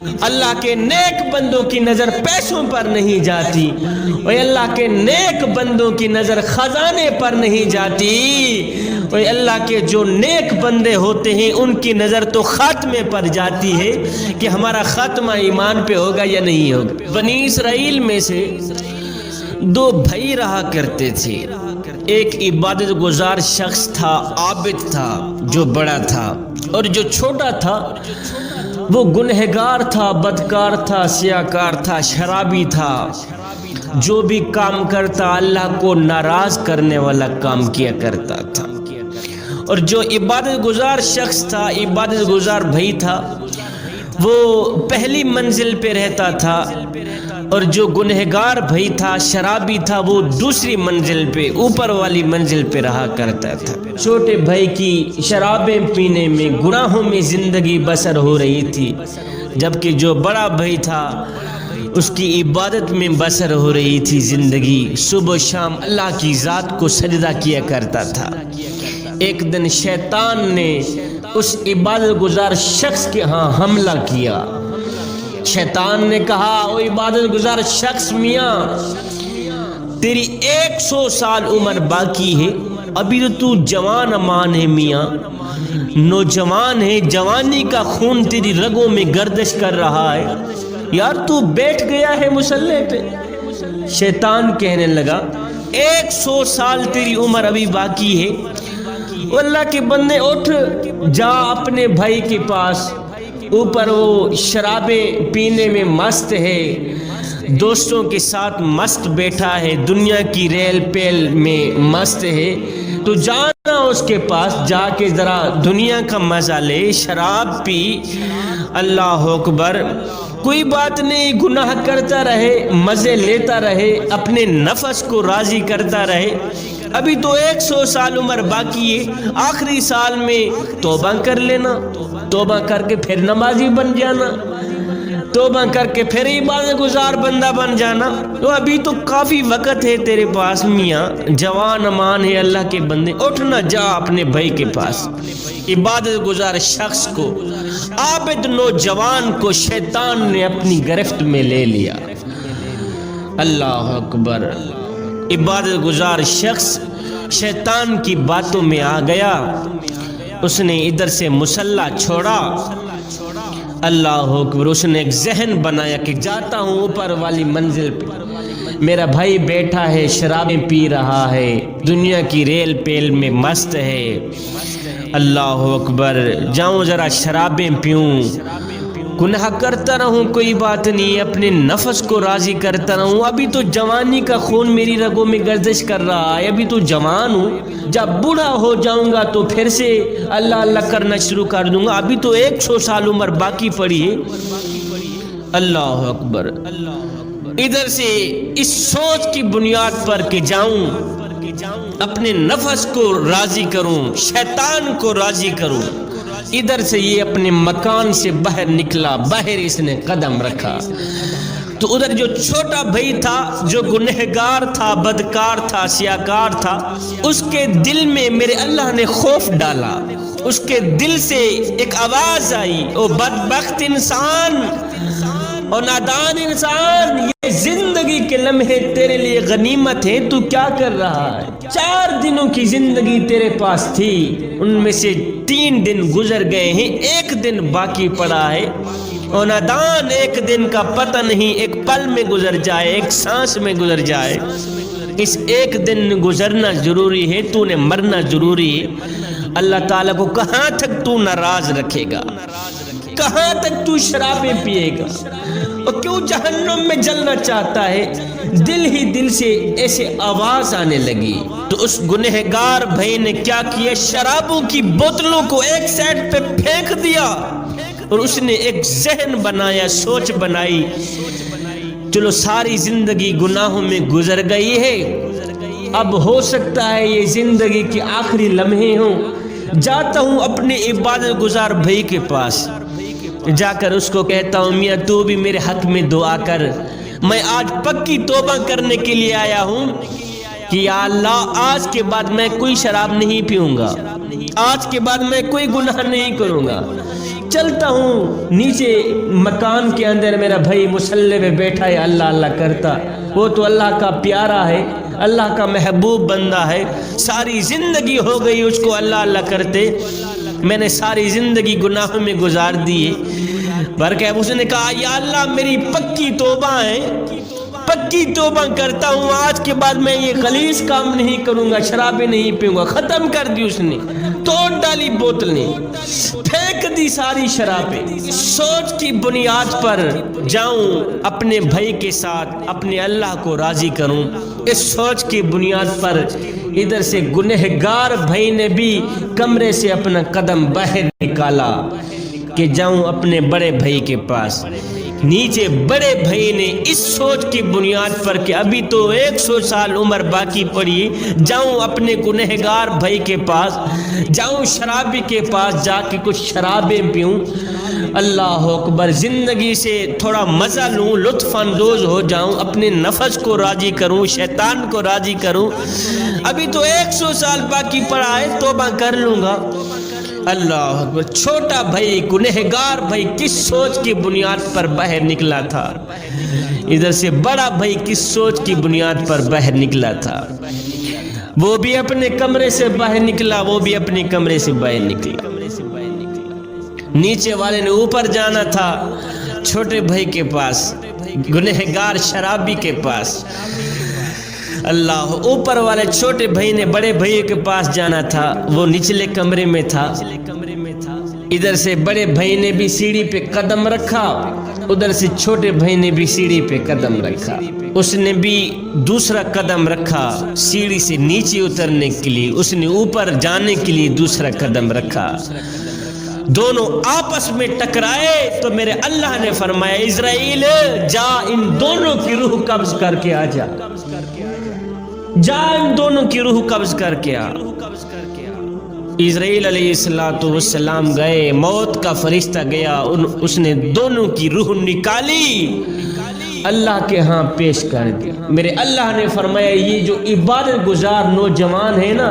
اللہ کے نیک بندوں کی نظر پیسوں پر نہیں جاتی، اور اللہ کے نیک بندوں کی نظر خزانے پر نہیں جاتی، اور اللہ کے جو نیک بندے ہوتے ہیں ان کی نظر تو خاتمے پر جاتی ہے کہ ہمارا خاتمہ ایمان پہ ہوگا یا نہیں ہوگا۔ بنی اسرائیل میں سے دو بھائی رہا کرتے تھے، ایک عبادت گزار شخص تھا، عابد تھا جو بڑا تھا، اور جو چھوٹا تھا وہ گنہگار تھا، بدکار تھا، سیاکار تھا، شرابی تھا، جو بھی کام کرتا اللہ کو ناراض کرنے والا کام کیا کرتا تھا۔ اور جو عبادت گزار شخص تھا، عبادت گزار بھائی تھا، وہ پہلی منزل پہ رہتا تھا، اور جو گنہگار بھائی تھا، شرابی تھا، وہ دوسری منزل پہ، اوپر والی منزل پہ رہا کرتا تھا۔ چھوٹے بھائی کی شرابیں پینے میں، گناہوں میں زندگی بسر ہو رہی تھی، جبکہ جو بڑا بھائی تھا اس کی عبادت میں بسر ہو رہی تھی زندگی، صبح و شام اللہ کی ذات کو سجدہ کیا کرتا تھا۔ ایک دن شیطان نے اس عبادت گزار شخص کے ہاں حملہ کیا۔ شیطان نے کہا، او عبادت گزار شخص، میاں تیری 100 سال عمر باقی ہے، ابھی تو جوان امان ہے، میاں نوجوان ہے، جوانی کا خون تیری رگوں میں گردش کر رہا ہے، یار تو بیٹھ گیا ہے مصلی پہ۔ شیطان کہنے لگا، 100 سال تیری عمر ابھی باقی ہے، اللہ کے بندے اٹھ جا اپنے بھائی کے پاس، اوپر وہ شرابیں پینے میں مست ہے، دوستوں کے ساتھ مست بیٹھا ہے، دنیا کی ریل پیل میں مست ہے، تو جانا اس کے پاس، جا کے ذرا دنیا کا مزہ لے، شراب پی، اللہ اکبر، کوئی بات نہیں، گناہ کرتا رہے، مزے لیتا رہے، اپنے نفس کو راضی کرتا رہے، ابھی تو 100 سال عمر باقی ہے، آخری سال میں توبہ کر لینا، توبہ کر کے پھر نمازی بن جانا، توبہ کر کے پھر عبادت گزار بندہ بن جانا، تو ابھی تو کافی وقت ہے تیرے پاس، میاں جوان امان ہے، اللہ کے بندے اٹھنا، جا اپنے بھائی کے پاس۔ عبادت گزار شخص کو، عابد نوجوان کو شیطان نے اپنی گرفت میں لے لیا۔ اللہ اکبر، عبادت گزار شخص شیطان کی باتوں میں آ گیا، اس نے ادھر سے مصلی چھوڑا، اللہ اکبر، اس نے ایک ذہن بنایا کہ جاتا ہوں اوپر والی منزل پہ، میرا بھائی بیٹھا ہے، شرابیں پی رہا ہے، دنیا کی ریل پیل میں مست ہے، اللہ اکبر، جاؤں ذرا شرابیں پیوں، گناہ کرتا رہوں، کوئی بات نہیں، اپنے نفس کو راضی کرتا رہوں، ابھی تو جوانی کا خون میری رگوں میں گردش کر رہا ہے، ابھی تو جوان ہوں، جب بوڑھا ہو جاؤں گا تو پھر سے اللہ اللہ کرنا شروع کر دوں گا، ابھی تو 100 سال عمر باقی پڑی ہے۔ اللہ اکبر، ادھر سے اس سوچ کی بنیاد پر کہ جاؤں اپنے نفس کو راضی کروں، شیطان کو راضی کروں، ادھر سے یہ اپنے مکان سے باہر نکلا، باہر اس نے قدم رکھا، تو ادھر جو چھوٹا بھائی تھا، جو گنہگار تھا، بدکار تھا، سیاکار تھا، اس کے دل میں میرے اللہ نے خوف ڈالا، اس کے دل سے ایک آواز آئی، او بدبخت انسان، اور نادان انسان، یہ زندگی کے لمحے تیرے لیے غنیمت ہے، تو کیا کر رہا ہے؟ 4 دنوں کی زندگی تیرے پاس تھی، ان میں سے 3 دن گزر گئے ہیں، 1 دن باقی پڑا ہے، اور نادان، 1 دن کا پتہ نہیں، ایک پل میں گزر جائے، ایک سانس میں گزر جائے، اس 1 دن گزرنا ضروری ہے، تو نے مرنا ضروری ہے۔ اللہ تعالیٰ کو کہاں تک تو ناراض رکھے گا، کہاں تک تو شرابیں پیے گا، اور کیوں جہنم میں جلنا چاہتا ہے؟ دل ہی دل سے ایسے آواز آنے لگی، تو اس گنہگار بھائی نے کیا کیا، شرابوں کی بوتلوں کو ایک سائڈ پہ پھینک دیا، اور اس نے ایک ذہن بنایا، سوچ بنائی، چلو ساری زندگی گناہوں میں گزر گئی ہے، اب ہو سکتا ہے یہ زندگی کے آخری لمحے ہوں، جاتا ہوں اپنے عبادت گزار بھائی کے پاس، جا کر اس کو کہتا ہوں، میاں تو بھی میرے حق میں دعا کر، میں آج پکی توبہ کرنے کے لیے آیا ہوں کہ یا اللہ، آج کے بعد میں کوئی شراب نہیں پیوں گا، آج کے بعد میں کوئی گناہ نہیں کروں گا، چلتا ہوں نیچے مکان کے اندر میرا بھائی مصلی پہ بیٹھا ہے اللہ اللہ کرتا، وہ تو اللہ کا پیارا ہے، اللہ کا محبوب بندہ ہے، ساری زندگی ہو گئی اس کو اللہ اللہ کرتے، میں نے ساری زندگی گناہوں میں گزار دیے، بلکہ اس نے کہا یا اللہ میری پکی توبہ ہے، پکی توبہ کرتا ہوں، آج کے بعد میں یہ غلیظ کام نہیں کروں گا، شرابیں نہیں پیوں گا۔ ختم کر دی اس نے، توڑ ڈالی بوتلیں، پھینک دی ساری شرابیں، سوچ کی بنیاد پر جاؤں اپنے بھائی کے ساتھ اپنے اللہ کو راضی کروں، اس سوچ کی بنیاد پر ادھر سے گنہگار بھائی نے بھی کمرے سے اپنا قدم باہر نکالا کہ جاؤں اپنے بڑے بھائی کے پاس۔ نیچے بڑے بھائی نے اس سوچ کی بنیاد پر کہ ابھی تو 100 سال عمر باقی پڑی، جاؤں اپنے گنہگار بھائی کے پاس، جاؤں شرابی کے پاس جا کے کچھ شرابیں پیوں، اللہ اکبر، زندگی سے تھوڑا مزہ لوں، لطف اندوز ہو جاؤں، اپنے نفس کو راضی کروں، شیطان کو راضی کروں، ابھی تو 100 سال باقی پڑا ہے، توبہ کر لوں گا۔ اللہ اکبر، چھوٹا بھائی گنہگار بھائی کس سوچ کی بنیاد پر باہر نکلا تھا، ادھر سے بڑا بھائی کس سوچ کی بنیاد پر باہر نکلا تھا، وہ بھی اپنے کمرے سے باہر نکلا، وہ بھی اپنے کمرے سے باہر نکلا۔ نیچے والے نے اوپر جانا تھا چھوٹے بھائی کے پاس، گنہگار شرابی کے پاس، اللہ، اوپر والے چھوٹے بھائی نے بڑے بھائی کے پاس جانا تھا، وہ نچلے کمرے میں تھا۔ ادھر سے بڑے بھائی نے بھی سیڑھی پہ قدم رکھا، ادھر سے چھوٹے بھائی نے بھی سیڑھی پہ قدم رکھا، اس نے بھی دوسرا قدم رکھا سیڑھی سے نیچے اترنے کے لیے، اس نے اوپر جانے کے لیے دوسرا قدم رکھا، دونوں آپس میں ٹکرائے تو میرے اللہ نے فرمایا اسرائیل جا ان دونوں کی روح قبض کر کے آ جا، جا ان دونوں کی روح قبض کر کے آ۔ اسرائیل علیہ السلام گئے، موت کا فرشتہ گیا، اس نے دونوں کی روح نکالی، اللہ کے ہاں پیش کر دی۔ میرے اللہ نے فرمایا یہ جو عبادت گزار نوجوان ہے نا،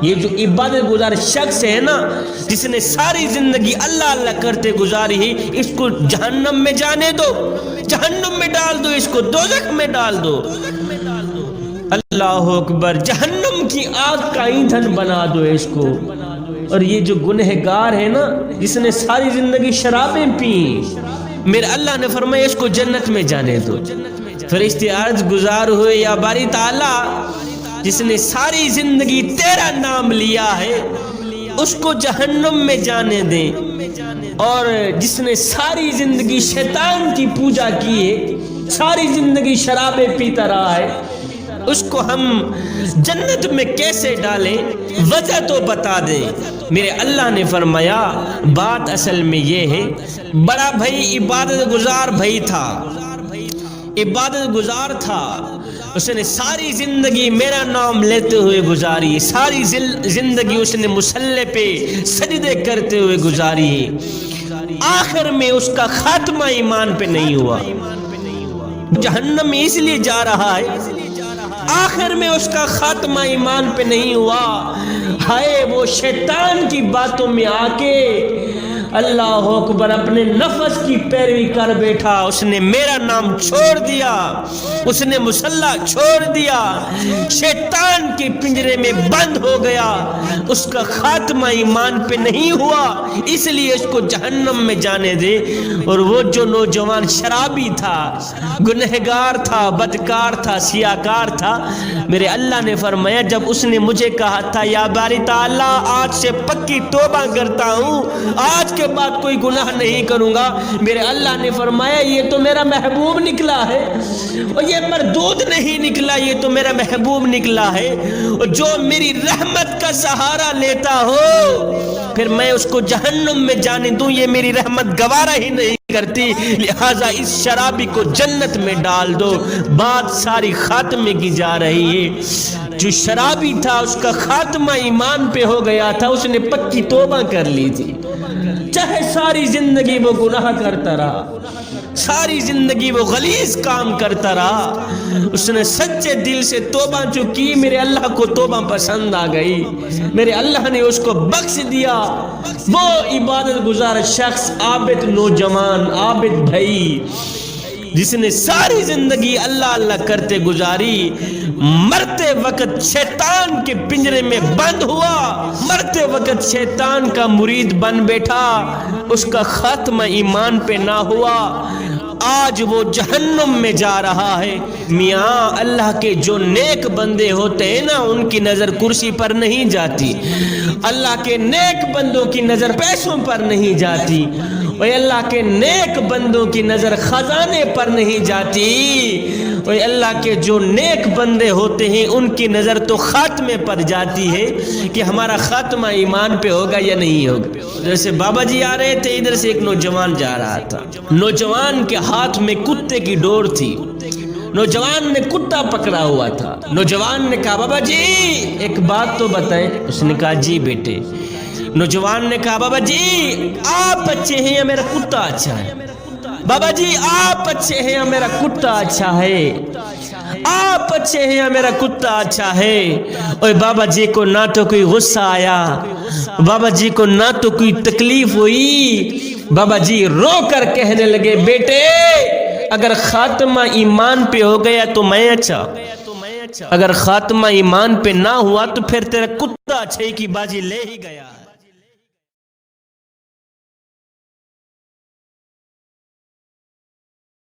یہ جو عبادت گزار شخص ہے نا، جس نے ساری زندگی اللہ اللہ کرتے گزاری ہے، اس کو جہنم میں جانے دو، جہنم میں ڈال دو، اس کو دوزخ میں ڈال دو، اللہ اکبر، جہنم کی آگ کا ایندھن بنا دو اس کو۔ اور یہ جو گنہگار ہے نا، جس نے ساری زندگی شرابیں پی، میرے اللہ نے فرمایا اس کو جنت میں جانے دو۔ فرشتے عرض گزار ہوئے یا باری تعالی، جس نے ساری زندگی تیرا نام لیا ہے اس کو جہنم میں جانے دیں، اور جس نے ساری زندگی شیطان کی پوجا کی ہے، ساری زندگی شرابیں پیتا رہا ہے، اس کو ہم جنت میں کیسے ڈالیں، وجہ تو بتا دیں۔ میرے اللہ نے فرمایا بات اصل میں یہ ہے، بڑا بھائی عبادت گزار بھائی تھا، عبادت گزار تھا، اس نے ساری زندگی میرا نام لیتے ہوئے گزاری، ساری زندگی اس نے مصلی پہ سجدے کرتے ہوئے گزاری، آخر میں اس کا خاتمہ ایمان پہ نہیں ہوا، جہنم میں اس لیے جا رہا ہے، آخر میں اس کا خاتمہ ایمان پہ نہیں ہوا، ہائے وہ شیطان کی باتوں میں آ کے اللہ اکبر اپنے نفس کی پیروی کر بیٹھا، اس نے میرا نام چھوڑ دیا، اس نے مصلی چھوڑ دیا، شیطان کے پنجرے میں بند ہو گیا، اس کا خاتمہ ایمان پہ نہیں ہوا، اس لیے اس کو جہنم میں جانے دے۔ اور وہ جو نوجوان شرابی تھا، گنہگار تھا، بدکار تھا، سیاکار تھا، میرے اللہ نے فرمایا جب اس نے مجھے کہا تھا یا باری تعالیٰ آج سے پکی توبہ کرتا ہوں، آج کے بعد کوئی گناہ نہیں کروں گا، میرے اللہ نے فرمایا یہ تو میرا محبوب نکلا ہے، اور یہ مردود نہیں نکلا، یہ تو میرا محبوب نکلا ہے، اور جو میری رحمت کا سہارا لیتا ہو پھر میں اس کو جہنم میں جانے دوں، یہ میری رحمت گوارا ہی نہیں کرتی، لہٰذا اس شرابی کو جنت میں ڈال دو۔ بات ساری خاتمے کی جا رہی ہے، جو شرابی تھا اس کا خاتمہ ایمان پہ ہو گیا تھا، اس نے پکی توبہ کر لی تھی، چاہے ساری زندگی وہ گناہ کرتا رہا، ساری زندگی وہ غلیظ کام کرتا رہا، اس نے سچے دل سے توبہ جو کی، میرے اللہ کو توبہ پسند آ گئی، میرے اللہ نے اس کو بخش دیا۔ وہ عبادت گزار شخص، عابد نوجوان، عابد بھائی، جس نے ساری زندگی اللہ اللہ کرتے گزاری، مرتے وقت شیطان کے پنجرے میں بند ہوا، مرتے وقت شیطان کا مرید بن بیٹھا، اس کا ختم ایمان پہ نہ ہوا، آج وہ جہنم میں جا رہا ہے۔ میاں اللہ کے جو نیک بندے ہوتے ہیں نا، ان کی نظر کرسی پر نہیں جاتی، اللہ کے نیک بندوں کی نظر پیسوں پر نہیں جاتی، اے اللہ کے نیک بندوں کی نظر خزانے پر نہیں جاتی، اے اللہ کے جو نیک بندے ہوتے ہیں ان کی نظر تو خاتمے پر جاتی ہے کہ ہمارا خاتمہ ایمان پہ ہوگا یا نہیں ہوگا۔ جیسے بابا جی آ رہے تھے، ادھر سے ایک نوجوان جا رہا تھا، نوجوان کے ہاتھ میں کتے کی ڈور تھی، نوجوان نے کتا پکڑا ہوا تھا، نوجوان نے کہا بابا جی ایک بات تو بتائیں، اس نے کہا جی بیٹے۔ نوجوان نے کہا بابا جی آپ اچھے ہیں یا میرا کتا اچھا ہے؟ بابا جی آپ اچھے ہیں یا میرا کتا اچھا ہے؟ آپ اچھے ہیں یا میرا کتا اچھا ہے؟ اور بابا جی کو نہ تو کوئی غصہ آیا، بابا جی کو نہ تو کوئی تکلیف ہوئی، بابا جی رو کر کہنے لگے بیٹے اگر خاتمہ ایمان پہ ہو گیا تو میں اچھا، اگر خاتمہ ایمان پہ نہ ہوا تو پھر تیرا کتا اچھے کی بازی لے ہی گیا۔